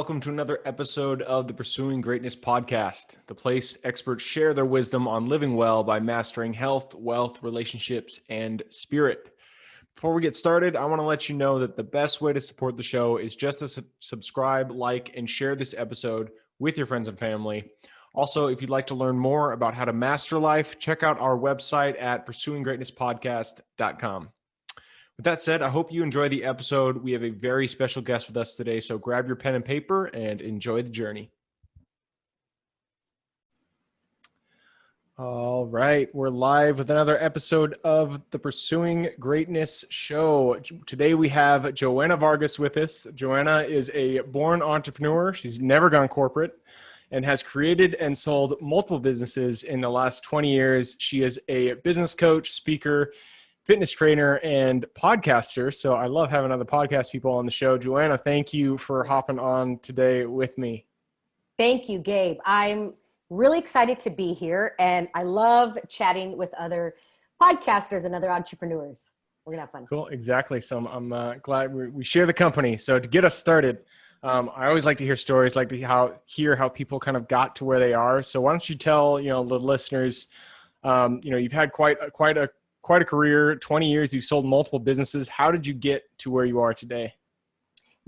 welcome to another episode of the Pursuing Greatness podcast, the place experts share their wisdom on living well by mastering health, wealth, relationships, and spirit. Before we get started, I want to let you know that the best way to support the show is just to subscribe, like, and share this episode with your friends and family. Also, if you'd like to learn more about how to master life, check out our website at pursuinggreatnesspodcast.com. With that said, I hope you enjoy the episode. We have a very special guest with us today, so grab your pen and paper and enjoy the journey. All right, we're live with another episode of the Pursuing Greatness show. Today we have Joanna Vargas with us. Joanna is a born entrepreneur. She's never gone corporate and has created and sold multiple businesses in the last 20 years. She is a business coach, speaker, fitness trainer, and podcaster. So I love having other podcast people on the show. Joanna, thank you for hopping on today with me. Thank you, Gabe. I'm really excited to be here, and I love chatting with other podcasters and other entrepreneurs. We're gonna have fun. Cool, exactly. So I'm glad we share the company. So to get us started, I always like to hear stories, like to hear how people kind of got to where they are. So why don't you tell the listeners, you've had quite a career, 20 years, you've sold multiple businesses. How did you get to where you are today?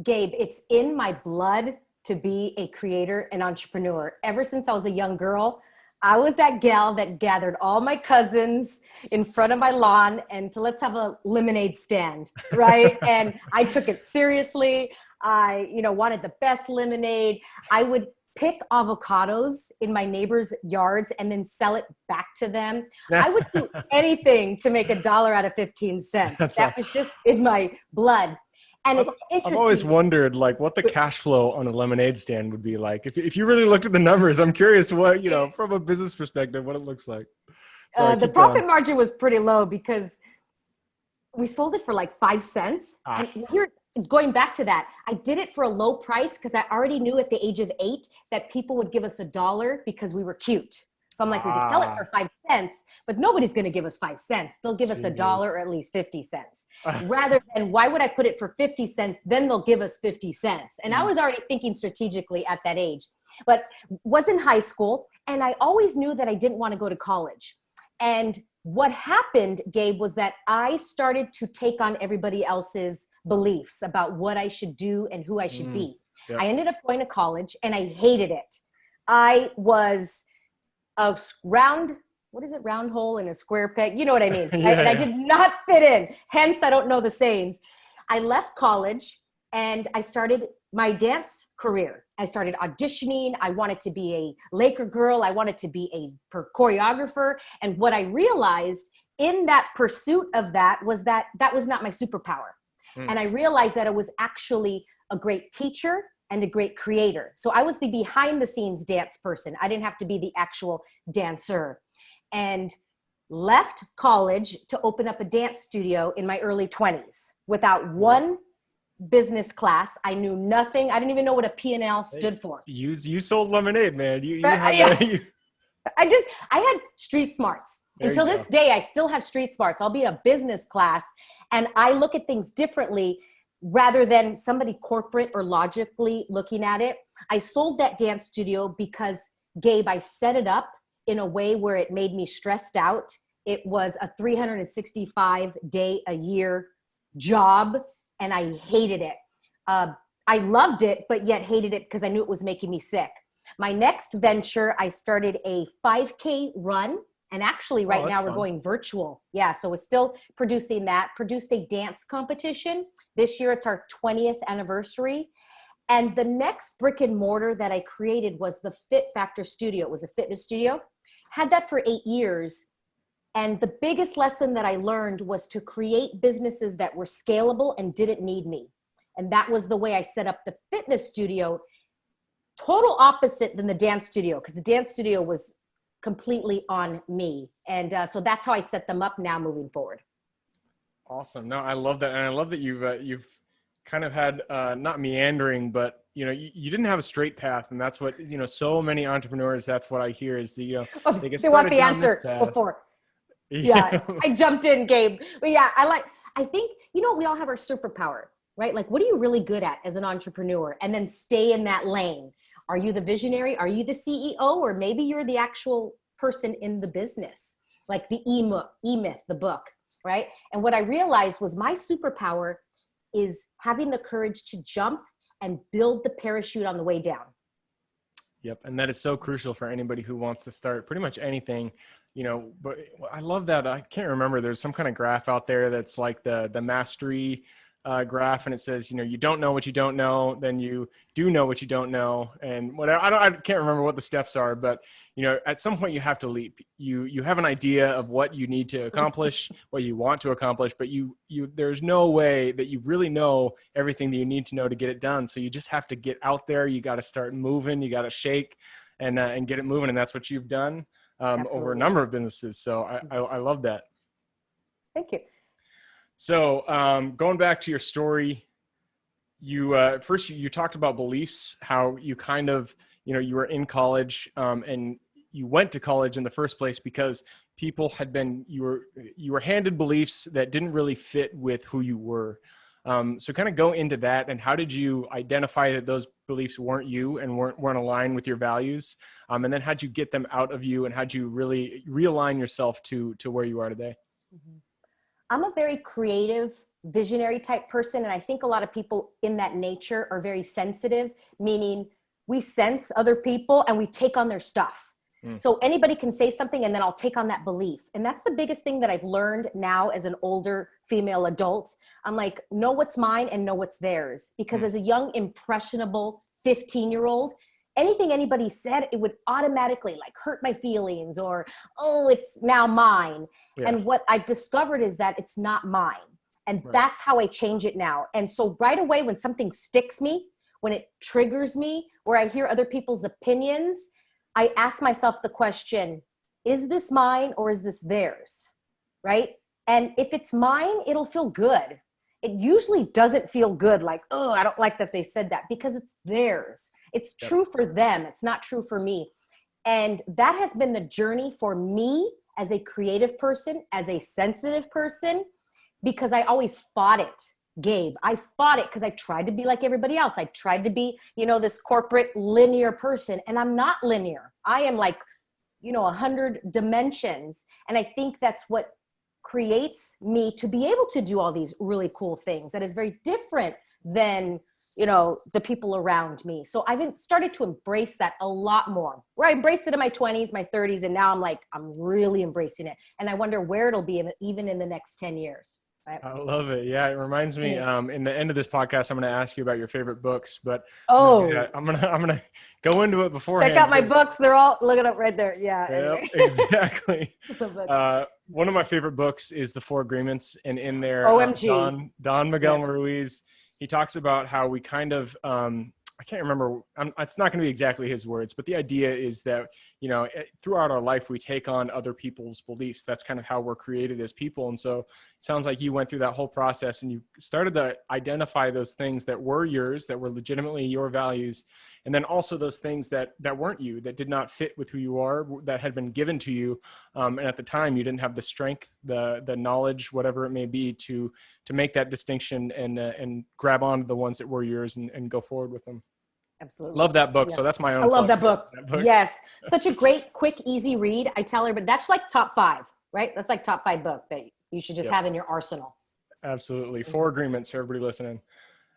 Gabe, it's in my blood to be a creator and entrepreneur. Ever since I was a young girl, I was that gal that gathered all my cousins in front of my lawn and let's have a lemonade stand, right? And I took it seriously. I, wanted the best lemonade. I would pick avocados in my neighbors' yards and then sell it back to them. I would do anything to make $1 out of 15 cents. That was just in my blood. And it's interesting. I've always wondered what the cash flow on a lemonade stand would be like. If you really looked at the numbers, I'm curious what, from a business perspective, what it looks like. The profit margin was pretty low because we sold it for 5 cents. And here, going back to that, I did it for a low price because I already knew at the age of 8 that people would give us $1 because we were cute. So I'm like, we can sell it for 5 cents, but nobody's going to give us 5 cents. They'll give us $1 or at least 50 cents. Rather than, why would I put it for 50 cents? Then they'll give us 50 cents. And I was already thinking strategically at that age, but was in high school. And I always knew that I didn't want to go to college. And what happened, Gabe, was that I started to take on everybody else's beliefs about what I should do and who I should be. Yep. I ended up going to college and I hated it. I was a round hole in a square peg. You know what I mean? I did not fit in. Hence, I don't know the sayings. I left college and I started my dance career. I started auditioning. I wanted to be a Laker girl. I wanted to be a choreographer. And what I realized in that pursuit of that was that was not my superpower. And I realized that I was actually a great teacher and a great creator. So I was the behind the scenes dance person. I didn't have to be the actual dancer. And left college to open up a dance studio in my early 20s without one business class. I knew nothing. I didn't even know what a P&L stood for. You sold lemonade, man. I had street smarts. Until this day, I still have street smarts. I'll be in a business class and I look at things differently rather than somebody corporate or logically looking at it. I sold that dance studio because, Gabe, I set it up in a way where it made me stressed out. It was a 365-day-a-year job and I hated it. I loved it, but yet hated it because I knew it was making me sick. My next venture, I started a 5K run. And actually right now we're going virtual. Yeah. So we're still producing that, produced a dance competition. This year it's our 20th anniversary. And the next brick and mortar that I created was the Fit Factor Studio. It was a fitness studio. Had that for 8 years. And the biggest lesson that I learned was to create businesses that were scalable and didn't need me. And that was the way I set up the fitness studio. Total opposite than the dance studio, because the dance studio was completely on me. And so that's how I set them up now moving forward. Awesome. No, I love that. And I love that you've kind of had not meandering, but you didn't have a straight path. And that's what, so many entrepreneurs, that's what I hear is they want the answer before. Yeah. I jumped in, Gabe. But yeah, I think, we all have our superpower. right? Like, what are you really good at as an entrepreneur? And then stay in that lane. Are you the visionary? Are you the CEO? Or maybe you're the actual person in the business, like the E-Myth, the book, right? And what I realized was my superpower is having the courage to jump and build the parachute on the way down. Yep. And that is so crucial for anybody who wants to start pretty much anything, you know. But I love that. I can't remember. There's some kind of graph out there that's like the mastery graph, and it says, you know, you don't know what you don't know, then you do know what you don't know, and whatever. I can't remember what the steps are, but you know, at some point you have to leap. You have an idea of what you need to accomplish, what you want to accomplish, but there's no way that you really know everything that you need to know to get it done. So you just have to get out there. You got to start moving. You got to shake and get it moving, and that's what you've done over a number of businesses. So I love that. Thank you. So going back to your story, first you talked about beliefs, how you kind of, you know, you were in college and you went to college in the first place because people had been, you were handed beliefs that didn't really fit with who you were. So kind of go into that, and how did you identify that those beliefs weren't you and weren't aligned with your values? And then how'd you get them out of you, and how'd you really realign yourself to where you are today? Mm-hmm. I'm a very creative, visionary type person. And I think a lot of people in that nature are very sensitive, meaning we sense other people and we take on their stuff. So anybody can say something and then I'll take on that belief. And that's the biggest thing that I've learned now as an older female adult. I'm like, know what's mine and know what's theirs. Because as a young, impressionable 15-year-old, anything anybody said, it would automatically like hurt my feelings, or, oh, it's now mine. Yeah. And what I've discovered is that it's not mine. And that's how I change it now. And so right away, when something sticks me, when it triggers me, or I hear other people's opinions, I ask myself the question, is this mine or is this theirs? Right? And if it's mine, it'll feel good. It usually doesn't feel good, like, oh, I don't like that they said that, because it's theirs. It's true for them. It's not true for me. And that has been the journey for me as a creative person, as a sensitive person, because I always fought it, Gabe. I fought it because I tried to be like everybody else. I tried to be, you know, this corporate linear person, and I'm not linear. I am like, you know, 100 dimensions. And I think that's what creates me to be able to do all these really cool things that is very different than, you know, the people around me. So I've started to embrace that a lot more, where I embraced it in my 20s, my 30s, and now I'm like, I'm really embracing it. And I wonder where it'll be even in the next 10 years. Right? I love it. Yeah, it reminds me. In the end of this podcast, I'm going to ask you about your favorite books, but I'm gonna go into it beforehand. Check out my books. They're all, look it up right there. Yeah. Yep, exactly. One of my favorite books is The Four Agreements, and in there, OMG. Don Miguel Ruiz, he talks about how we kind of, I can't remember, it's not going to be exactly his words, but the idea is that, you know, throughout our life, we take on other people's beliefs. That's kind of how we're created as people. And so it sounds like you went through that whole process and you started to identify those things that were yours, that were legitimately your values. And then also those things that weren't you, that did not fit with who you are, that had been given to you. And at the time you didn't have the strength, the knowledge, whatever it may be, to make that distinction and grab onto the ones that were yours and go forward with them. Absolutely. Love that book. Yeah. So that's my own. I love that book. Yes. Such a great, quick, easy read. I tell her, but that's like top 5, right? That's like top 5 book that you should just have in your arsenal. Absolutely. 4 Agreements for everybody listening.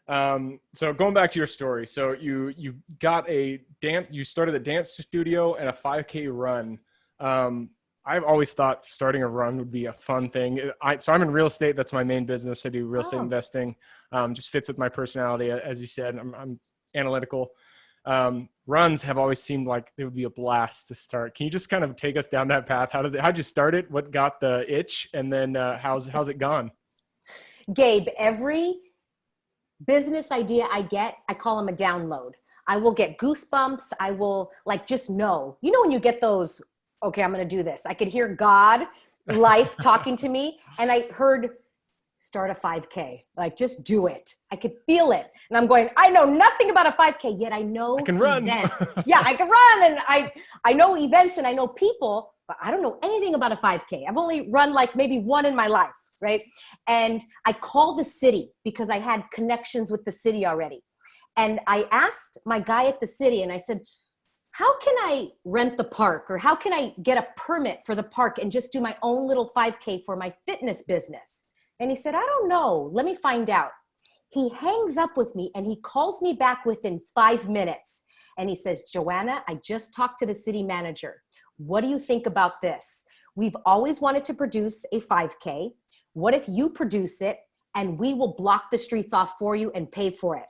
So going back to your story. So you got you started a dance studio and a 5K run. I've always thought starting a run would be a fun thing. So I'm in real estate. That's my main business. I do real estate investing. Just fits with my personality. As you said, I'm analytical. Runs have always seemed like it would be a blast to start. Can you just kind of take us down that path? How'd you start it? What got the itch? And then how's it gone? Gabe, every business idea I get, I call them a download. I will get goosebumps. I will like just know. You know when you get those, okay, I'm going to do this. I could hear God, life talking to me, and I heard start a 5K, like just do it. I could feel it. And I'm going, I know nothing about a 5K, yet I know I can run. Events. Yeah, I can run. And I know events and I know people, but I don't know anything about a 5K. I've only run like maybe one in my life. right? And I called the city because I had connections with the city already. And I asked my guy at the city and I said, how can I rent the park, or how can I get a permit for the park and just do my own little 5K for my fitness business? And he said, I don't know. Let me find out. He hangs up with me and he calls me back within 5 minutes. And he says, Joanna, I just talked to the city manager. What do you think about this? We've always wanted to produce a 5K. What if you produce it and we will block the streets off for you and pay for it?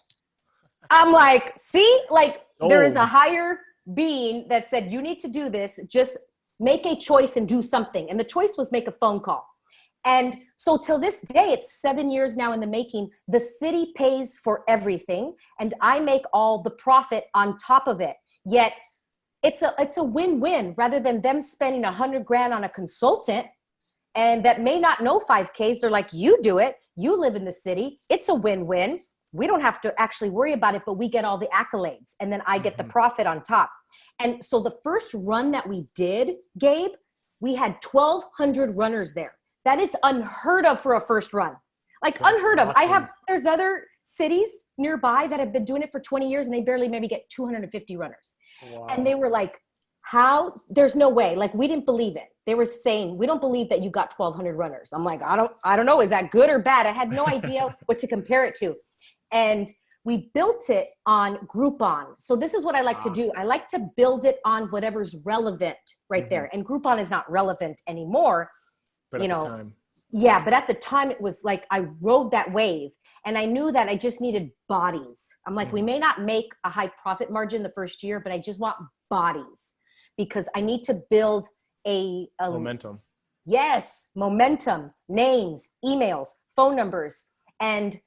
I'm like, see, like there is a higher being that said, you need to do this. Just make a choice and do something. And the choice was make a phone call. And so till this day, it's 7 years now in the making, the city pays for everything and I make all the profit on top of it. Yet it's a win-win, rather than them spending $100,000 on a consultant and that may not know 5Ks. They're like, you do it, you live in the city. It's a win-win. We don't have to actually worry about it, but we get all the accolades and then I get the profit on top. And so the first run that we did, Gabe, we had 1,200 runners there. That is unheard of for a first run. Like that's unheard of. Awesome. There's other cities nearby that have been doing it for 20 years and they barely maybe get 250 runners. Wow. And they were like, how? There's no way. Like, we didn't believe it. They were saying, we don't believe that you got 1,200 runners. I'm like, I don't know. Is that good or bad? I had no idea what to compare it to. And we built it on Groupon. So this is what I like to do. I like to build it on whatever's relevant right there. And Groupon is not relevant anymore. But at the time. Yeah, but at the time it was like I rode that wave and I knew that I just needed bodies. I'm like, we may not make a high profit margin the first year, but I just want bodies because I need to build a momentum. Yes, momentum, names, emails, phone numbers, and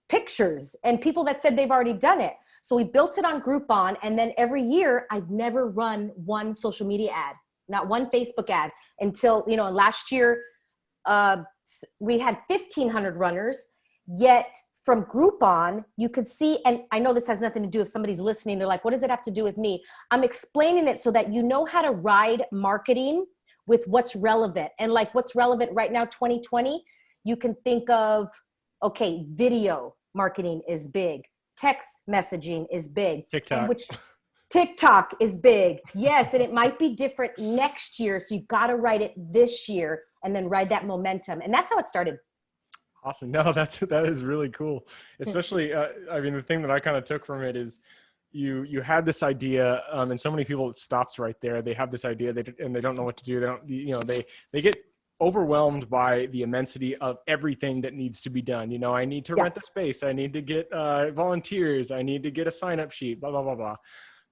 pictures, and people that said they've already done it. So we built it on Groupon, and then every year I've never run one social media ad. Not one Facebook ad until, last year we had 1,500 runners, yet from Groupon, you could see, and I know this has nothing to do if somebody's listening, they're like, what does it have to do with me? I'm explaining it so that you know how to ride marketing with what's relevant. And like what's relevant right now, 2020, you can think of, okay, video marketing is big. Text messaging is big. TikTok is big. Yes. And it might be different next year. So you got to write it this year and then ride that momentum. And that's how it started. Awesome. No, that is really cool. Especially, the thing that I kind of took from it is you had this idea, and so many people, it stops right there. They have this idea and they don't know what to do. They get overwhelmed by the immensity of everything that needs to be done. I need to rent the space. I need to get volunteers. I need to get a sign-up sheet, blah, blah, blah, blah.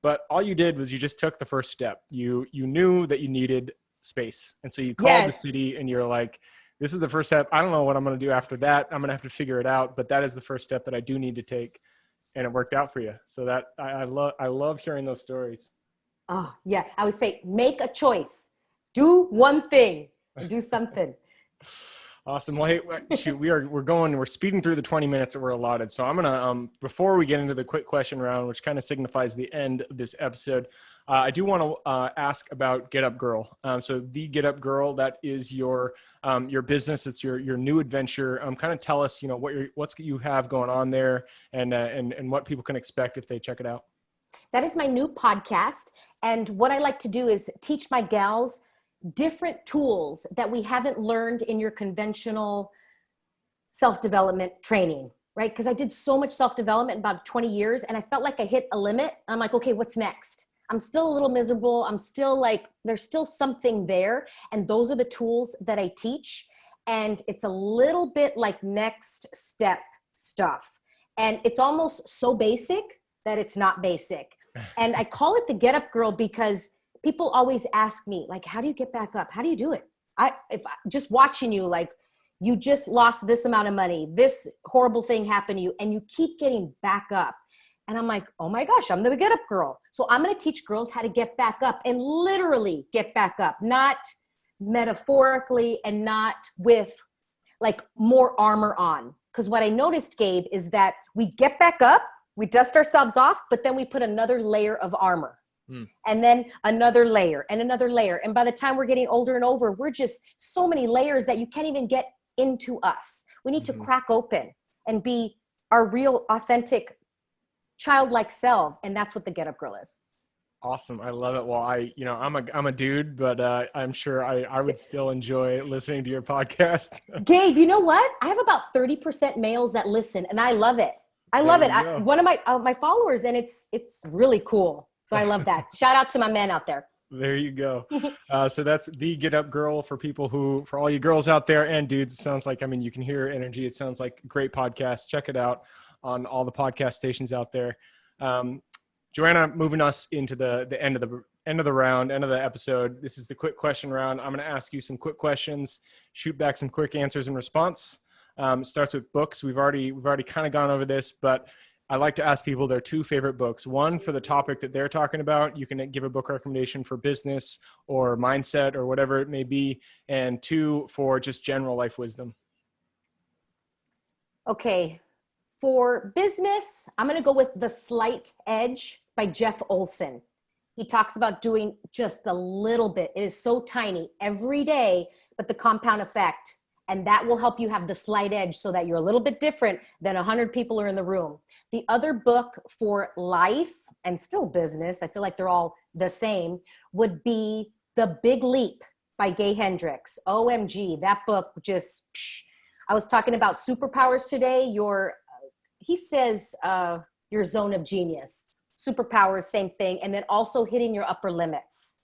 But all you did was you just took the first step. You knew that you needed space. And so you called the city and you're like, this is the first step. I don't know what I'm going to do after that. I'm going to have to figure it out. But that is the first step that I do need to take. And it worked out for you. So that I love hearing those stories. Oh, yeah. I would say make a choice. Do one thing and do something. Awesome. Well, hey, shoot, we're speeding through the 20 minutes that we're allotted. So I'm going to, before we get into the quick question round, which kind of signifies the end of this episode, I do want to ask about Get Up Girl. So the Get Up Girl, that is your business. It's your new adventure. Kind of tell us, what you have going on there and what people can expect if they check it out. That is my new podcast. And what I like to do is teach my gals different tools that we haven't learned in your conventional self-development training, right? Because I did so much self-development about 20 years and I felt like I hit a limit. I'm like, okay, what's next? I'm still a little miserable. I'm still like, there's still something there. And those are the tools that I teach. And it's a little bit like next step stuff. And it's almost so basic that it's not basic. And I call it the Get Up Girl because people always ask me, like, how do you get back up? How do you do it? Just watching you, like, you just lost this amount of money. This horrible thing happened to you, and you keep getting back up. And I'm like, oh my gosh, I'm the Get Up Girl. So I'm going to teach girls how to get back up and literally get back up, not metaphorically and not with like more armor on. Because what I noticed, Gabe, is that we get back up, we dust ourselves off, but then we put another layer of armor. And then another layer and another layer. And by the time we're getting older and older, we're just so many layers that you can't even get into us. We need to crack open and be our real, authentic, childlike self. And that's what the Get Up Girl is. Awesome. I love it. Well, I'm a dude, but I'm sure I would still enjoy listening to your podcast. Gabe, you know what? I have about 30% males that listen, and I love it. I love it. One of my followers, and it's really cool. So I love that. Shout out to my men out there. There you go. So that's the Get Up Girl for all you girls out there and dudes. It sounds like, you can hear energy. It sounds like a great podcast. Check it out on all the podcast stations out there. Joanna, moving us into the end of the round, end of the episode. This is the quick question round. I'm going to ask you some quick questions, shoot back some quick answers in response. Starts with books. We've already kind of gone over this, but I like to ask people their 2 favorite books. One for the topic that they're talking about. You can give a book recommendation for business or mindset or whatever it may be. And 2 for just general life wisdom. Okay. For business, I'm going to go with The Slight Edge by Jeff Olson. He talks about doing just a little bit. It is so tiny every day, but the compound effect. And that will help you have the slight edge so that you're a little bit different than 100 people are in the room. The other book for life and still business, I feel like they're all the same, would be The Big Leap by Gay Hendricks. OMG, that book just, I was talking about superpowers today. He says your zone of genius. Superpowers, same thing. And then also hitting your upper limits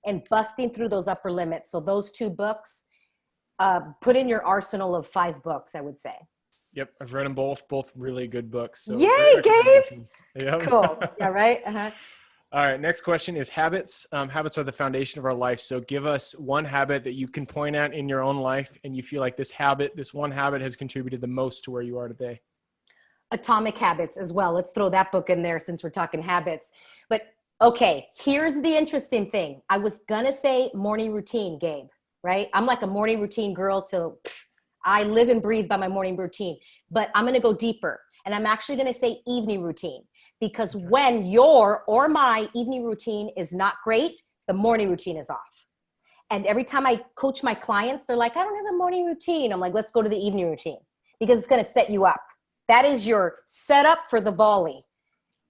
and busting through those upper limits. So those 2 books, put in your arsenal of 5 books, I would say. Yep, I've read them both really good books. So yay, Gabe! Yep. Cool. Yeah, right? Uh-huh. All right, next question is habits. Habits are the foundation of our life. So give us one habit that you can point at in your own life and you feel like this one habit has contributed the most to where you are today. Atomic Habits as well. Let's throw that book in there since we're talking habits. But okay, here's the interesting thing. I was gonna say morning routine, Gabe, right? I'm like a morning routine girl till I live and breathe by my morning routine, but I'm going to go deeper. And I'm actually going to say evening routine, because when your or my evening routine is not great, the morning routine is off. And every time I coach my clients, they're like, I don't have a morning routine. I'm like, let's go to the evening routine because it's going to set you up. That is your setup for the volley.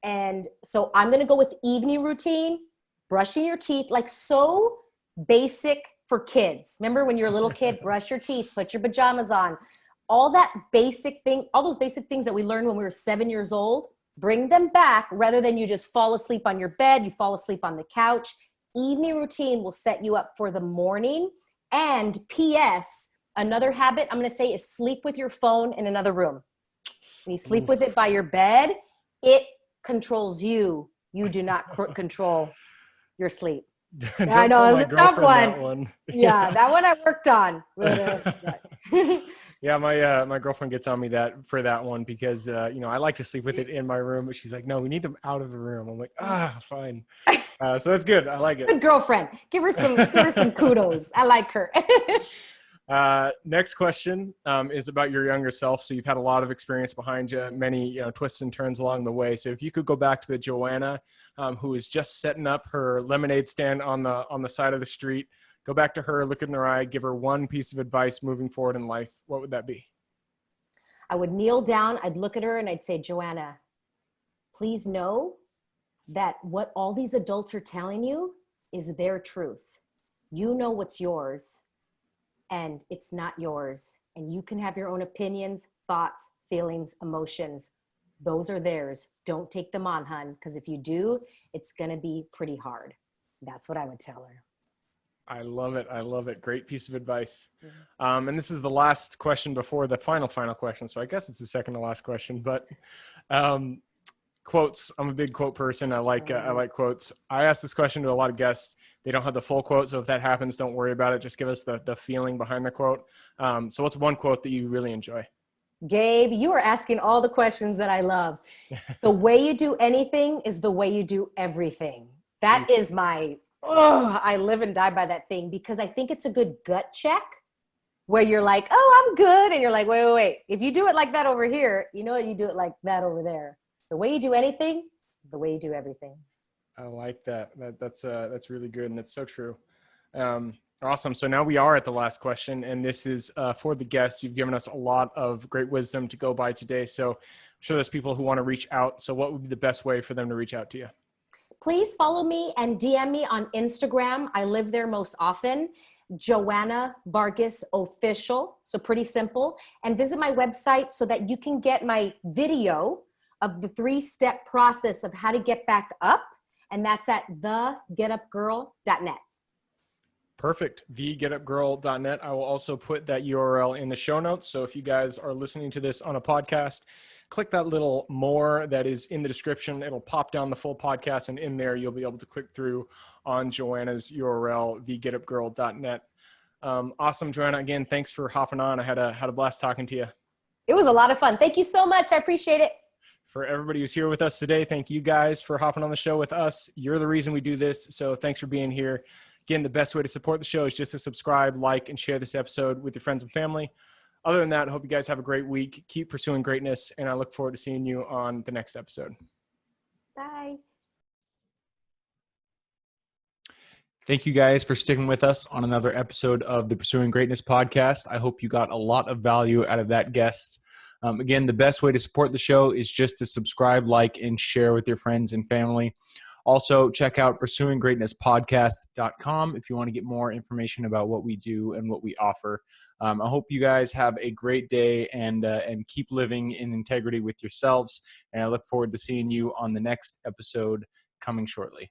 And so I'm going to go with evening routine, brushing your teeth, like so basic for kids. Remember when you're a little kid, brush your teeth, put your pajamas on, all that basic thing, all those basic things that we learned when we were 7 years old, bring them back rather than you just fall asleep on your bed, you fall asleep on the couch. Evening routine will set you up for the morning. And P.S., another habit I'm going to say is sleep with your phone in another room. When you sleep with it by your bed, it controls you. You do not control your sleep. I know, it was a tough one. Yeah, that one I worked on. Yeah, my girlfriend gets on me for that one because I like to sleep with it in my room, but she's like, no, we need them out of the room. I'm like, fine. So that's good. I like it. Good girlfriend. Give her some kudos. I like her. Next question is about your younger self. So you've had a lot of experience behind you, many twists and turns along the way. So if you could go back to the Joanna who is just setting up her lemonade stand on the side of the street, go back to her, look in her eye, give her one piece of advice moving forward in life, what would that be? I would kneel down, I'd look at her and I'd say, Joanna, please know that what all these adults are telling you is their truth. You know what's yours and it's not yours. And you can have your own opinions, thoughts, feelings, emotions. Those are theirs. Don't take them on, hun, because if you do, it's going to be pretty hard. That's what I would tell her. I love it. I love it. Great piece of advice. Mm-hmm. And this is the last question before the final question. So I guess it's the second to last question, but quotes. I'm a big quote person. I like quotes. I ask this question to a lot of guests. They don't have the full quote. So if that happens, don't worry about it. Just give us the feeling behind the quote. So what's one quote that you really enjoy? Gabe, you are asking all the questions that I love. The way you do anything is the way you do everything. That is I live and die by that thing because I think it's a good gut check where you're like, oh, I'm good. And you're like, wait. If you do it like that over here, you do it like that over there. The way you do anything, the way you do everything. I like that. That's really good. And it's so true. Awesome. So now we are at the last question, and this is for the guests. You've given us a lot of great wisdom to go by today. So I'm sure there's people who want to reach out. So what would be the best way for them to reach out to you? Please follow me and DM me on Instagram. I live there most often. Joanna Vargas Official. So pretty simple. And visit my website so that you can get my video of the 3-step process of how to get back up. And that's at thegetupgirl.net. Perfect. Thegetupgirl.net. I will also put that URL in the show notes. So if you guys are listening to this on a podcast, click that little more that is in the description. It'll pop down the full podcast, and in there you'll be able to click through on Joanna's URL, thegetupgirl.net. Awesome, Joanna. Again, thanks for hopping on. I had a blast talking to you. It was a lot of fun. Thank you so much. I appreciate it. For everybody who's here with us today, thank you guys for hopping on the show with us. You're the reason we do this. So thanks for being here. Again, the best way to support the show is just to subscribe, like, and share this episode with your friends and family. Other than that, I hope you guys have a great week. Keep pursuing greatness, and I look forward to seeing you on the next episode. Bye. Thank you guys for sticking with us on another episode of the Pursuing Greatness podcast. I hope you got a lot of value out of that guest. Again, the best way to support the show is just to subscribe, like, and share with your friends and family. Also, check out pursuinggreatnesspodcast.com if you want to get more information about what we do and what we offer. I hope you guys have a great day and keep living in integrity with yourselves. And I look forward to seeing you on the next episode coming shortly.